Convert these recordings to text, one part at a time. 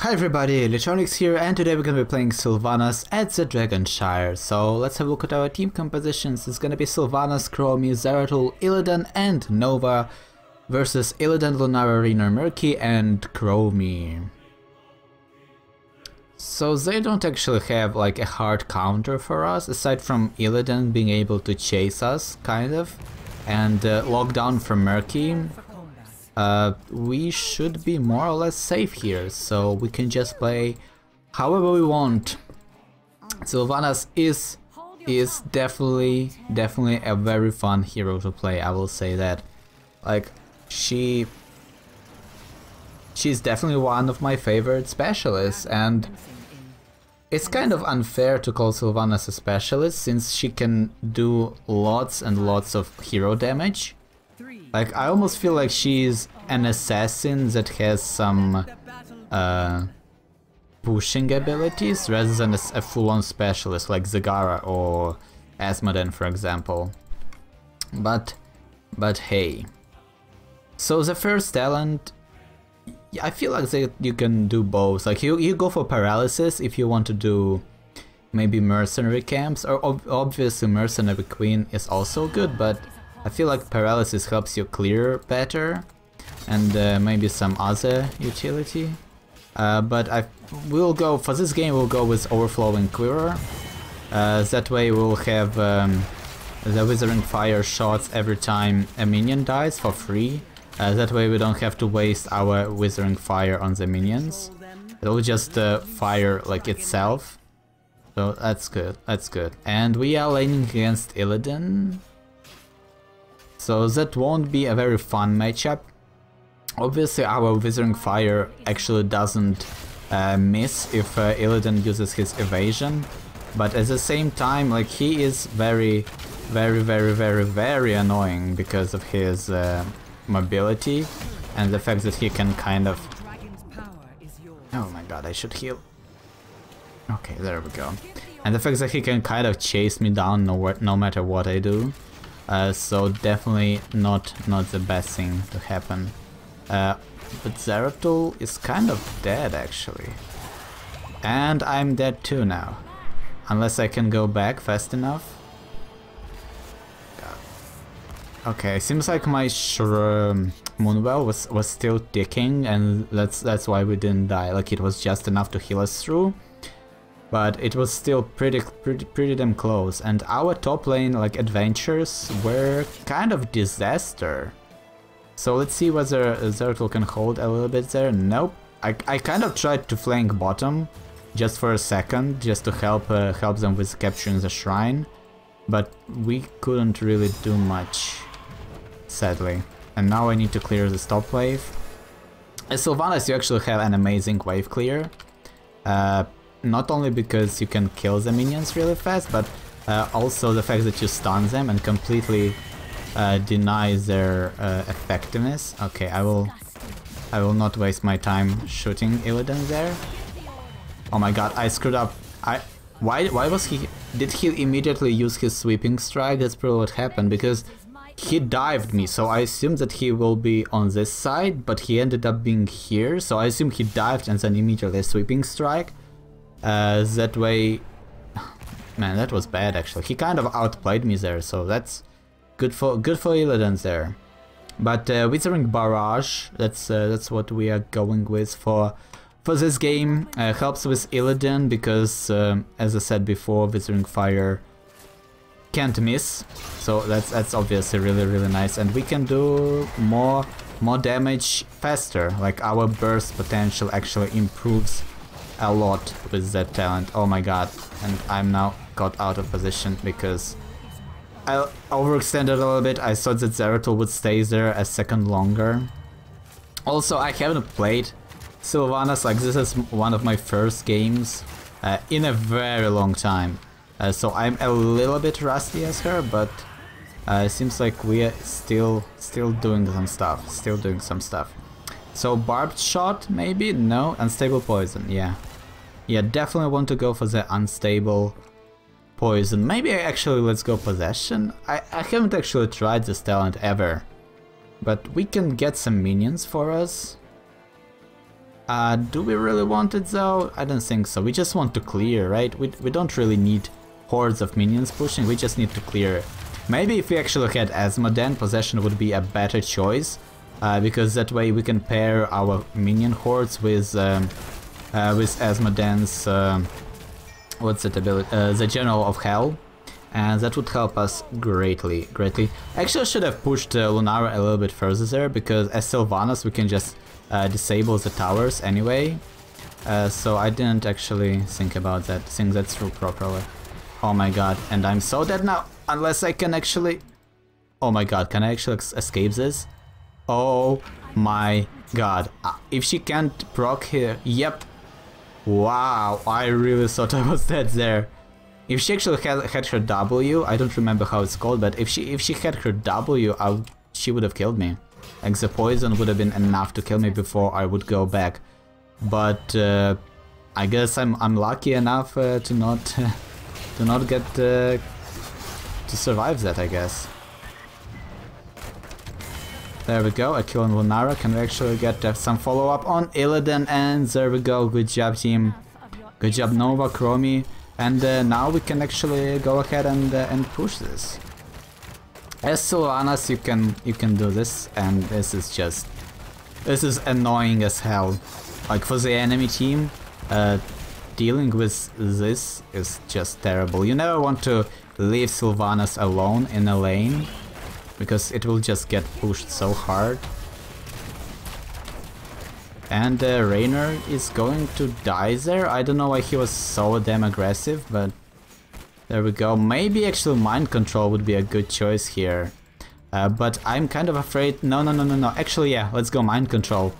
Hi everybody, Electronics here, and today we're gonna be playing Sylvanas at the Dragonshire. So let's have a look at our team compositions. It's gonna be Sylvanas, Chromie, Zeratul, Illidan and Nova versus Illidan, Lunara, Reaner, Murky and Chromie. So they don't actually have like a hard counter for us, aside from Illidan being able to chase us, kind of, and lockdown from Murky. We should be more or less safe here, so we can just play however we want. Sylvanas is definitely a very fun hero to play, I will say that. Like, she's definitely one of my favorite specialists, and it's kind of unfair to call Sylvanas a specialist since she can do lots and lots of hero damage. Like, I almost feel like she's an assassin that has some pushing abilities rather than a full-on specialist like Zagara or Asmoden, for example. But hey. So the first talent, I feel like you can do both. Like, you go for paralysis if you want to do maybe mercenary camps, or obviously mercenary queen is also good, but I feel like paralysis helps you clear better, and maybe some other utility. But we'll go for this game. We'll go with overflowing Quiver. That way we'll have the Withering Fire shots every time a minion dies for free. That way we don't have to waste our Withering Fire on the minions. It'll just fire like itself. So that's good. That's good. And we are laning against Illidan. So that won't be a very fun matchup. Obviously our Withering Fire actually doesn't miss if Illidan uses his evasion, but at the same time, like, he is very annoying because of his mobility and the fact that he can kind of... Oh my god, I should heal. Okay, there we go. And the fact that he can kind of chase me down no matter what I do. So definitely not the best thing to happen. But Zeratul is kind of dead actually. And I'm dead too now. Unless I can go back fast enough. God. Okay, seems like my Moonwell was still ticking, and that's why we didn't die. Like, it was just enough to heal us through. But it was still pretty damn close, and our top lane like adventures were kind of disaster. So let's see whether Zeratul can hold a little bit there. Nope. I kind of tried to flank bottom just for a second, just to help them with capturing the shrine, but we couldn't really do much, sadly. And now I need to clear this top wave. As Sylvanas, you actually have an amazing wave clear. Not only because you can kill the minions really fast, but also the fact that you stun them and completely deny their effectiveness. Okay, I will not waste my time shooting Illidan there. Oh my god, I screwed up. Why was he... Did he immediately use his sweeping strike? That's probably what happened, because he dived me, so I assumed that he will be on this side, but he ended up being here, so I assume he dived and then immediately sweeping strike. That way... Man, that was bad actually. He kind of outplayed me there, so that's good for Illidan there. But Withering Barrage, that's what we are going with for this game. Helps with Illidan because, as I said before, Withering Fire can't miss. So that's obviously really nice, and we can do more damage faster. Like, our burst potential actually improves a lot with that talent. Oh my god, and I'm now got out of position because I overextended a little bit. I thought that Zeratul would stay there a second longer. Also, I haven't played Sylvanas, like, this is one of my first games in a very long time. So I'm a little bit rusty as her, but it seems like we are still doing some stuff. So barbed shot, maybe? No? Unstable poison, yeah. Yeah, definitely want to go for the unstable poison. Maybe actually let's go possession. I haven't actually tried this talent ever. But we can get some minions for us. Do we really want it though? I don't think so. We just want to clear, right? We don't really need hordes of minions pushing, we just need to clear. Maybe if we actually had Asmodan, possession would be a better choice, because that way we can pair our minion hordes with Asmodan's, what's that ability? The General of Hell, and that would help us greatly. Actually, I should have pushed Lunara a little bit further there, because as Sylvanas we can just disable the towers anyway, so I didn't actually think about that, think that through properly. Oh my god, and I'm so dead now, unless I can actually... Oh my god, can I actually escape this? Oh my god, if she can't proc here, yep. Wow, I really thought I was dead there. If she actually had her W, I don't remember how it's called, but if she had her W, she would have killed me. Like the poison would have been enough to kill me before I would go back. But I guess I'm lucky enough to not get to survive that, I guess. There we go, I kill on Lunara. Can we actually get some follow-up on Illidan? And there we go, good job team. Good job Nova, Chromie. And now we can actually go ahead and push this. As Sylvanas you can do this, and this is annoying as hell. Like for the enemy team, dealing with this is just terrible. You never want to leave Sylvanas alone in a lane, because it will just get pushed so hard. And Raynor is going to die there. I don't know why he was so damn aggressive, but there we go. Maybe actually mind control would be a good choice here. But I'm kind of afraid... No. Actually, yeah, let's go mind control.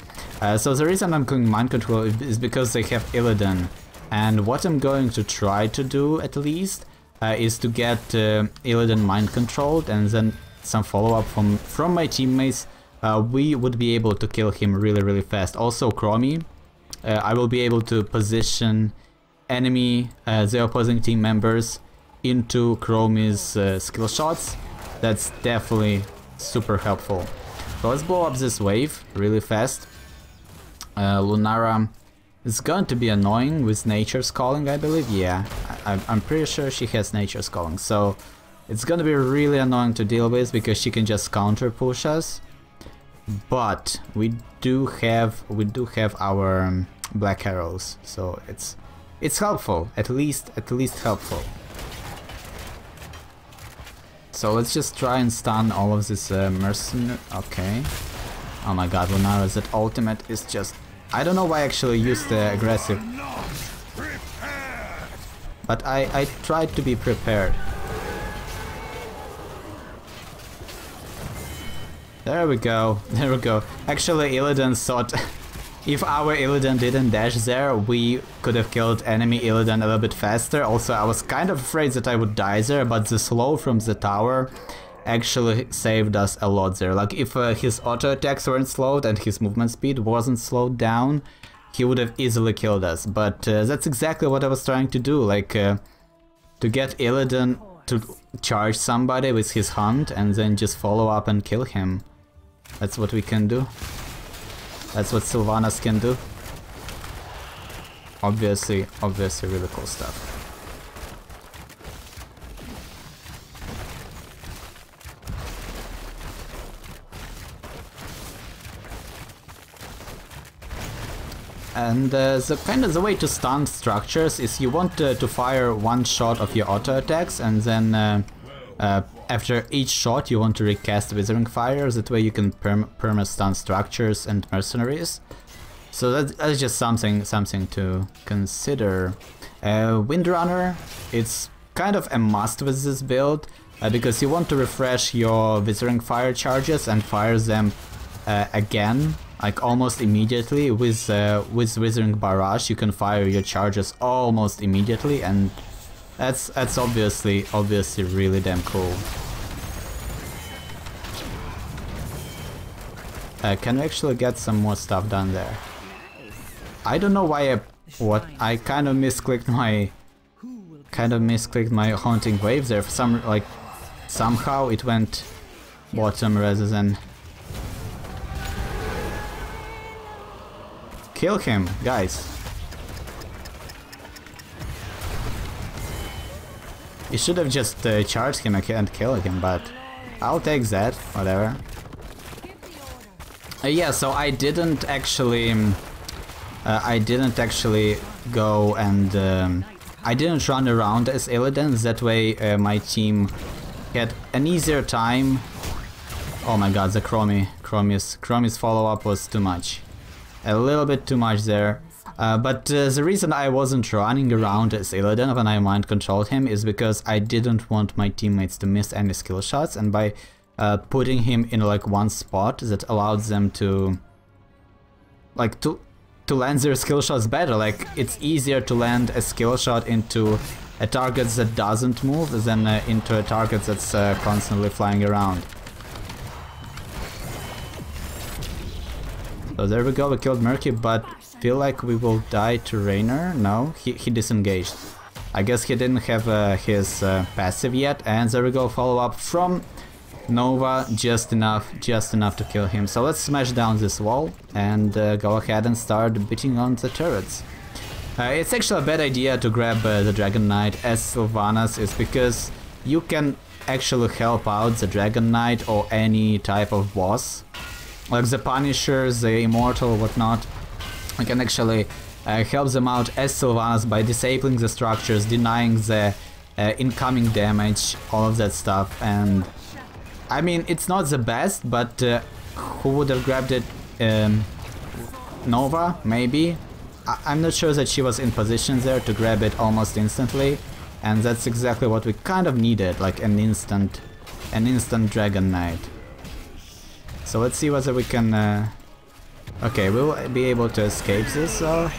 So the reason I'm going mind control is because they have Illidan. And what I'm going to try to do, at least, is to get Illidan mind controlled, and then some follow-up from my teammates. We would be able to kill him really fast. Also Chromie, I will be able to position enemy, the opposing team members into Chromie's skill shots. That's definitely super helpful. So let's blow up this wave really fast. Lunara is going to be annoying with Nature's Calling, I believe. Yeah, I'm pretty sure she has Nature's Calling, so it's gonna be really annoying to deal with because she can just counter push us. But we do have our black arrows, so it's helpful, at least helpful. So let's just try and stun all of this mercenary. Okay. Oh my god, Lunara's that ultimate is just... I don't know why I actually used the aggressive. But I tried to be prepared. There we go, there we go. Actually, Illidan thought if our Illidan didn't dash there, we could have killed enemy Illidan a little bit faster. Also, I was kind of afraid that I would die there, but the slow from the tower actually saved us a lot there. Like, if his auto attacks weren't slowed and his movement speed wasn't slowed down, he would have easily killed us. But that's exactly what I was trying to do, like to get Illidan to charge somebody with his hunt and then just follow up and kill him. That's what we can do. That's what Sylvanas can do. Obviously really cool stuff. And the way to stun structures is you want to fire one shot of your auto attacks, and then after each shot you want to recast Withering Fire. That way you can perma-stun structures and mercenaries. So that's just something to consider. Windrunner, it's kind of a must with this build, because you want to refresh your Withering Fire charges and fire them again, like almost immediately. With Withering Barrage you can fire your charges almost immediately, and that's obviously really damn cool. Can we actually get some more stuff done there? I don't know why I kind of misclicked my haunting wave there. For somehow it went bottom rather than... Kill him, guys. You should have just charged him and killed him, but I'll take that, whatever. Yeah, so I didn't actually go and I didn't run around as Illidan. That way my team had an easier time. Oh my god, the Chromie's follow-up was too much. A little bit too much there. But the reason I wasn't running around as Illidan when I mind controlled him is because I didn't want my teammates to miss any skill shots, and by putting him in like one spot that allowed them to like to land their skill shots better. Like it's easier to land a skill shot into a target that doesn't move than into a target that's constantly flying around. So there we go, we killed Murky, but feel like we will die to Raynor. No, he disengaged. I guess he didn't have his passive yet, and there we go, follow up from Nova, just enough to kill him. So let's smash down this wall and go ahead and start beating on the turrets. It's actually a bad idea to grab the Dragon Knight as Sylvanas, is because you can actually help out the Dragon Knight or any type of boss, like the Punisher, the Immortal, whatnot. You can actually help them out as Sylvanas by disabling the structures, denying the incoming damage, all of that stuff. And I mean, it's not the best, but who would have grabbed it? Nova, maybe? I'm not sure that she was in position there to grab it almost instantly, and that's exactly what we kind of needed, like an instant Dragon Knight. So let's see whether we can... Okay, we'll be able to escape this, or...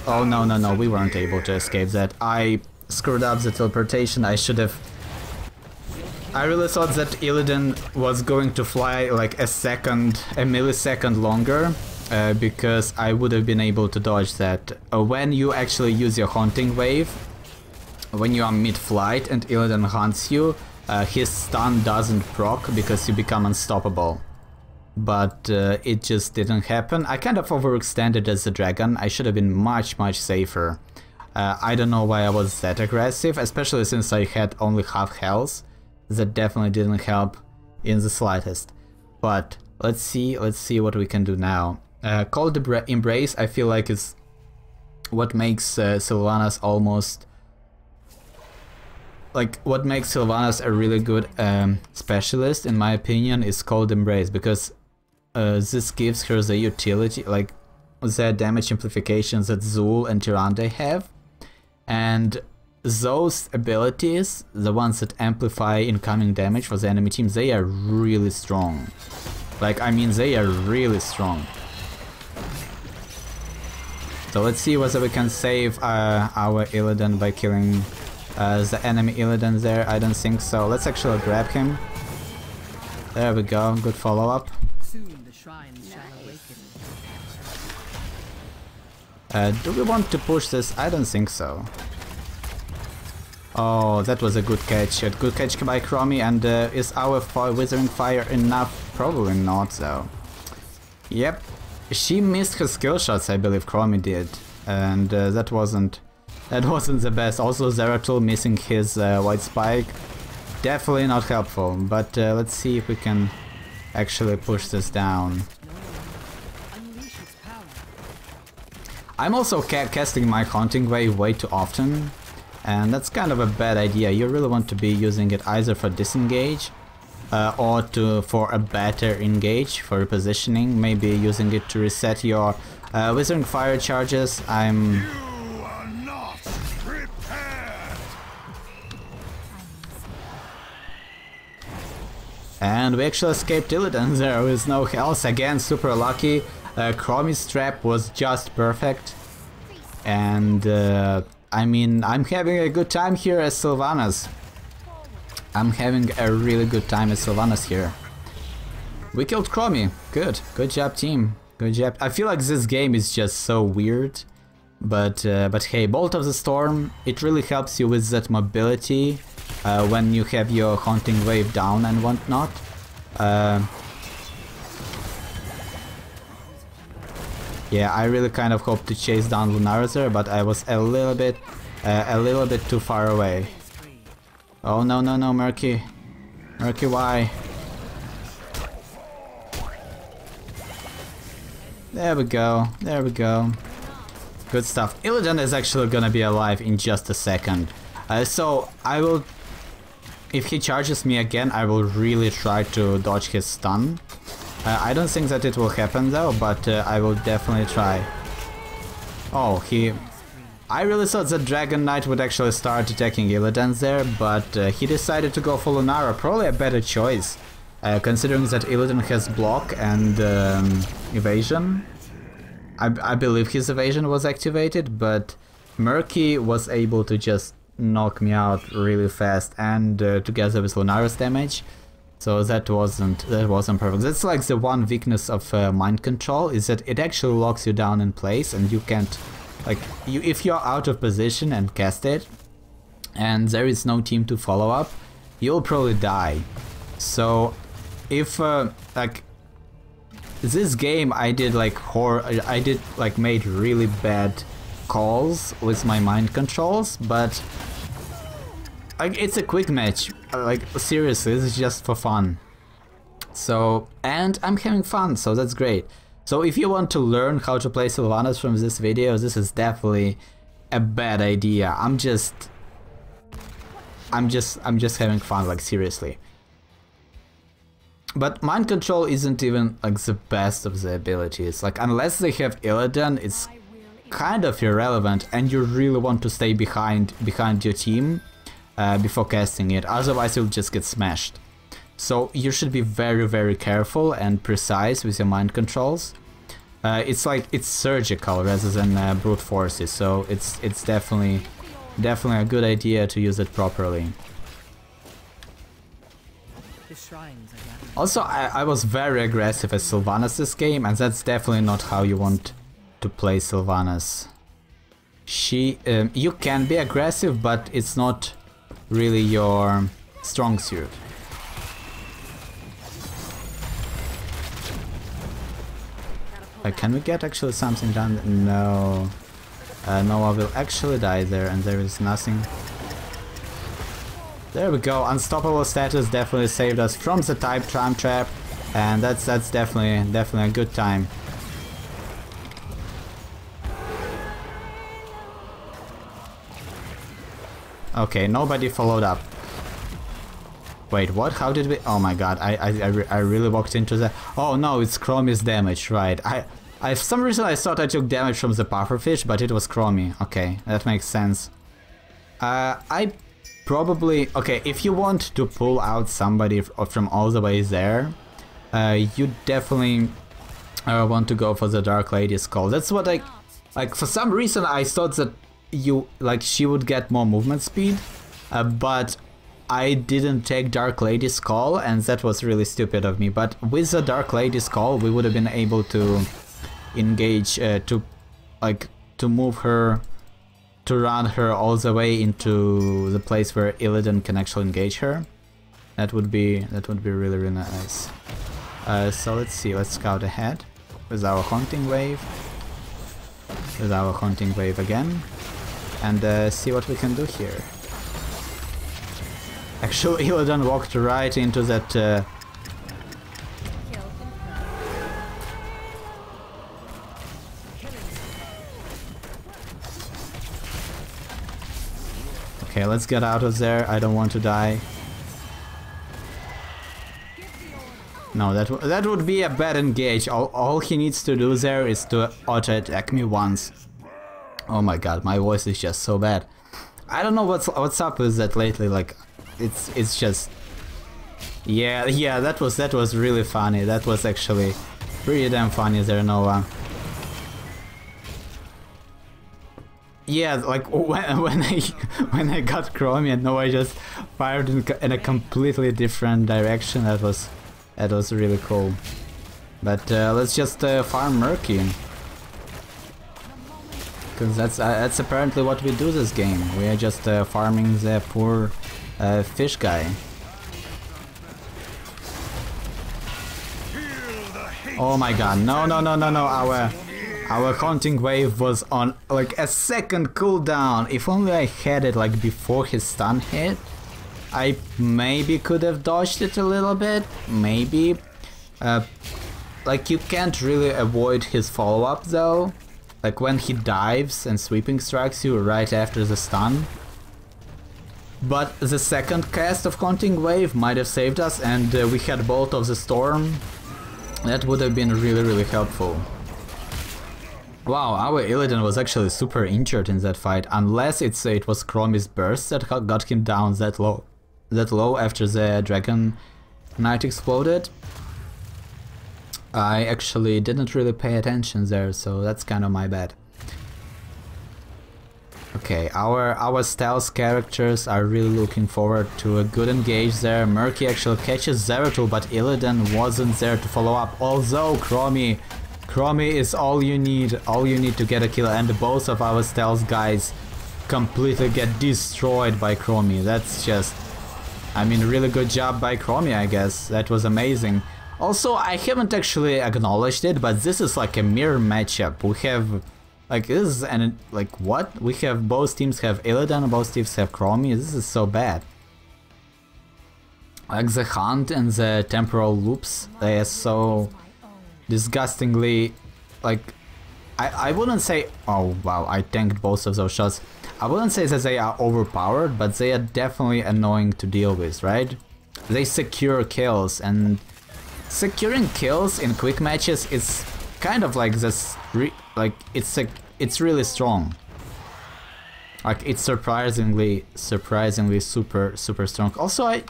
Oh, no, we weren't able to escape that. I screwed up the teleportation. I should have... I really thought that Illidan was going to fly like a millisecond longer, because I would have been able to dodge that. When you actually use your Haunting Wave, when you are mid-flight and Illidan hunts you, his stun doesn't proc because you become unstoppable. But it just didn't happen. I kind of overextended as a dragon. I should have been much safer. I don't know why I was that aggressive, especially since I had only half health. That definitely didn't help in the slightest. But let's see what we can do now. Cold Embrace, I feel like, is what makes Sylvanas almost... Like, what makes Sylvanas a really good specialist, in my opinion, is Cold Embrace, because this gives her the utility, like the damage amplifications that Zul and Tyrande have, and those abilities, the ones that amplify incoming damage for the enemy team, they are really strong. Like, I mean, they are really strong. So let's see whether we can save our Illidan by killing the enemy Illidan there. I don't think so. Let's actually grab him. There we go, good follow-up. Do we want to push this? I don't think so. Oh, that was a good catch. A good catch by Chromie, and is our Withering Fire enough? Probably not, though. Yep. She missed her skill shots, I believe Chromie did. And that wasn't the best. Also, Zeratul missing his White Spike. Definitely not helpful, but let's see if we can actually push this down. I'm also casting my Haunting Wave way too often, and that's kind of a bad idea. You really want to be using it either for disengage or for a better engage, for repositioning, maybe using it to reset your Withering Fire charges. And we actually escaped Illidan there with no health. Again, super lucky. Chromie's trap was just perfect. And I mean, I'm having a good time here as Sylvanas. I'm having a really good time as Sylvanas here. We killed Chromie. Good job, team. Good job. I feel like this game is just so weird. But hey, Bolt of the Storm, it really helps you with that mobility when you have your Haunting Wave down and Yeah, I really kind of hoped to chase down Lunaris there, but I was a little bit too far away. Oh no no no, Murky. Murky, why? There we go, there we go. Good stuff. Illidan is actually gonna be alive in just a second. So I will... If he charges me again, I will really try to dodge his stun. I don't think that it will happen though, but I will definitely try. Oh, I really thought that Dragon Knight would actually start attacking Illidan there, but he decided to go for Lunara. Probably a better choice, considering that Illidan has block and evasion. I believe his evasion was activated, but Murky was able to just knock me out really fast, and together with Lunara's damage. So that wasn't perfect. That's like the one weakness of mind control, is that it actually locks you down in place, and you can't, like, if you're out of position and cast it, and there is no team to follow up, you'll probably die. So if like this game, I did made really bad calls with my mind controls, but like, it's a quick match. Like, seriously, this is just for fun. So, and I'm having fun, so that's great. So if you want to learn how to play Sylvanas from this video, this is definitely a bad idea. I'm just having fun, like, seriously. But mind control isn't even like the best of the abilities. Like, unless they have Illidan, it's kind of irrelevant, and you really want to stay behind your team before casting it. Otherwise, you'll just get smashed. So you should be very, very careful and precise with your mind controls. It's surgical rather than brute forces. So it's definitely a good idea to use it properly. Also, I was very aggressive as Sylvanas this game, and that's definitely not how you want to play Sylvanas. You can be aggressive, but it's not really your strong suit. Can we get actually something done? No. Noah will actually die there, and there is nothing. There we go. Unstoppable status definitely saved us from the type time trap, and that's definitely a good time. Okay, nobody followed up. Wait, what? How did we? Oh my god, I really walked into that. Oh no, it's Chromie's damage, right? For some reason I thought I took damage from the pufferfish, but it was Chromie. Okay, that makes sense. I probably... Okay, if you want to pull out somebody from all the way there, you definitely want to go for the Dark Lady's Call. That's what I... Like, for some reason I thought that she would get more movement speed, but I didn't take Dark Lady's Call, and that was really stupid of me. But with the Dark Lady's Call, we would have been able to engage, to move her, to run her all the way into the place where Illidan can actually engage her. That would be really, really nice. So let's see, let's scout ahead with our Haunting Wave. With our Haunting Wave again. And see what we can do here. Actually, Illidan walked right into that... Okay, let's get out of there. I don't want to die. No, that would be a bad engage. All he needs to do there is to auto-attack me once. Oh my god, my voice is just so bad. I don't know what's up with that lately. Like, it's just... Yeah, that was really funny. That was actually pretty damn funny there, Noah. Yeah, like when I got Chromie and Noah just fired in a completely different direction. That was really cool. But let's just farm Murky, because that's apparently what we do this game. We are just farming the poor fish guy. Oh my god, no, Our Haunting Wave was on like a second cooldown. If only I had it like before his stun hit, I maybe could have dodged it a little bit, maybe. Like you can't really avoid his follow-up though. Like when he dives and sweeping strikes you right after the stun. But the second cast of Haunting Wave might have saved us, and we had Bolt of the Storm. That would have been really helpful. Wow, our Illidan was actually super injured in that fight, unless it was Chromie's burst that got him down that low after the Dragon Knight exploded. I actually didn't really pay attention there, so that's kind of my bad. Okay, our stealth characters are really looking forward to a good engage there. Murky actually catches Zeratul, but Illidan wasn't there to follow up, although Chromie is all you need to get a kill, and both of our stealth guys completely get destroyed by Chromie. That's just, I mean, really good job by Chromie, I guess. That was amazing. Also, I haven't actually acknowledged it, but this is like a mirror matchup. We have, like, this is, and like, what? We have, both teams have Illidan, both teams have Chromie. This is so bad. Like, the Hunt and the Temporal Loops, they are so disgustingly, like, I wouldn't say, oh wow, I tanked both of those shots. I wouldn't say that they are overpowered, but they are definitely annoying to deal with, right? They secure kills, and securing kills in quick matches is kind of like this, it's really strong. Like, it's surprisingly super strong. Also, I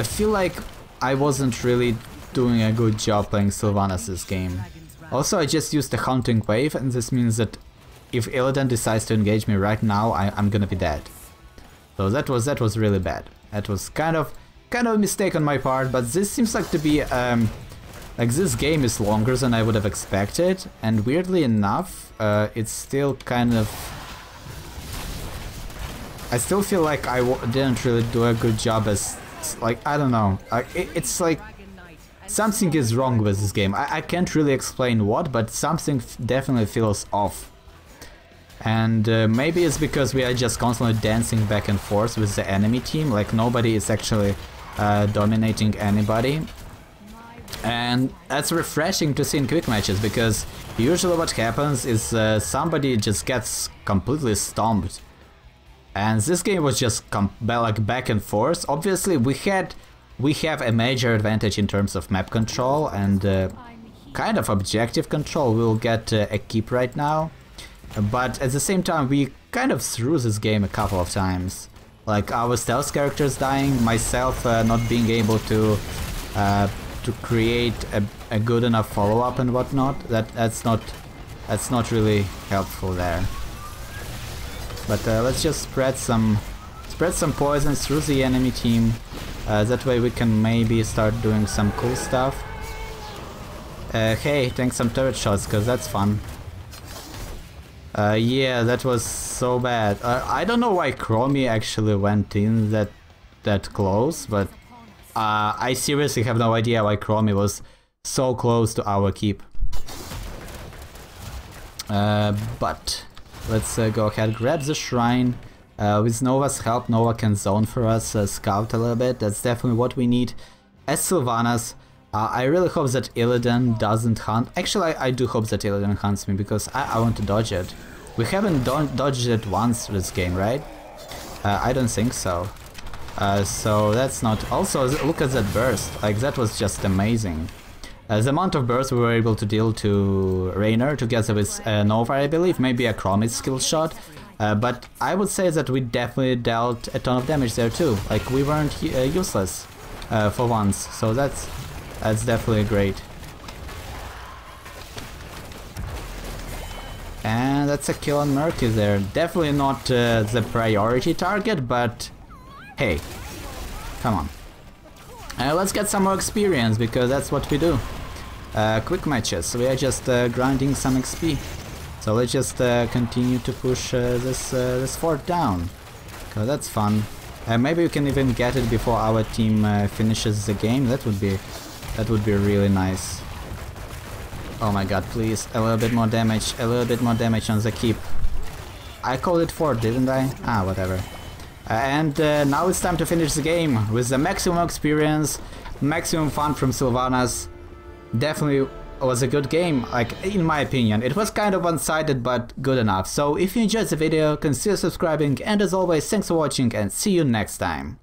feel like I wasn't really doing a good job playing Sylvanas this game. Also, I just used the Haunting Wave, and this means that if Illidan decides to engage me right now, I'm gonna be dead. So that was really bad. That was kind of a mistake on my part, but this seems like to be like, this game is longer than I would have expected, and weirdly enough, it's still kind of, I still feel like I didn't really do a good job as, like, I don't know, it's like something is wrong with this game. I can't really explain what, but something definitely feels off. And maybe it's because we are just constantly dancing back and forth with the enemy team, like nobody is actually dominating anybody. And that's refreshing to see in quick matches, because usually what happens is somebody just gets completely stomped. And this game was just like back and forth. Obviously we have a major advantage in terms of map control and kind of objective control. We'll get a keep right now. But at the same time, we kind of threw this game a couple of times. Like our stealth characters dying, myself not being able to create a good enough follow-up and whatnot. That's not really helpful there. But let's just spread some poison through the enemy team. That way we can maybe start doing some cool stuff. Hey, tank some turret shots, cause that's fun. Yeah, that was so bad. I don't know why Chromie actually went in that close, but I seriously have no idea why Chromie was so close to our keep. But let's go ahead, grab the shrine. With Nova's help, Nova can zone for us, scout a little bit. That's definitely what we need. As Sylvanas, I really hope that Illidan doesn't hunt. Actually, I do hope that Illidan hunts me, because I want to dodge it. We haven't dodged it once this game, right? I don't think so. So that's not... Also, look at that burst. Like, that was just amazing. The amount of burst we were able to deal to Raynor together with Nova, I believe, maybe a Chromie skill shot. But I would say that we definitely dealt a ton of damage there too. Like, we weren't useless for once, so that's definitely great. And that's a kill on Murky there. Definitely not the priority target, but hey, come on. Let's get some more experience, because that's what we do. Quick matches, we are just grinding some XP. So let's just continue to push this fort down, cause that's fun. Maybe we can even get it before our team finishes the game. That would be really nice. Oh my god, please, a little bit more damage on the keep. I called it 4, didn't I? Ah, whatever. And now it's time to finish the game with the maximum experience, maximum fun from Sylvanas. Definitely was a good game, like, in my opinion. It was kind of one-sided, but good enough. So if you enjoyed the video, consider subscribing, and as always, thanks for watching and see you next time.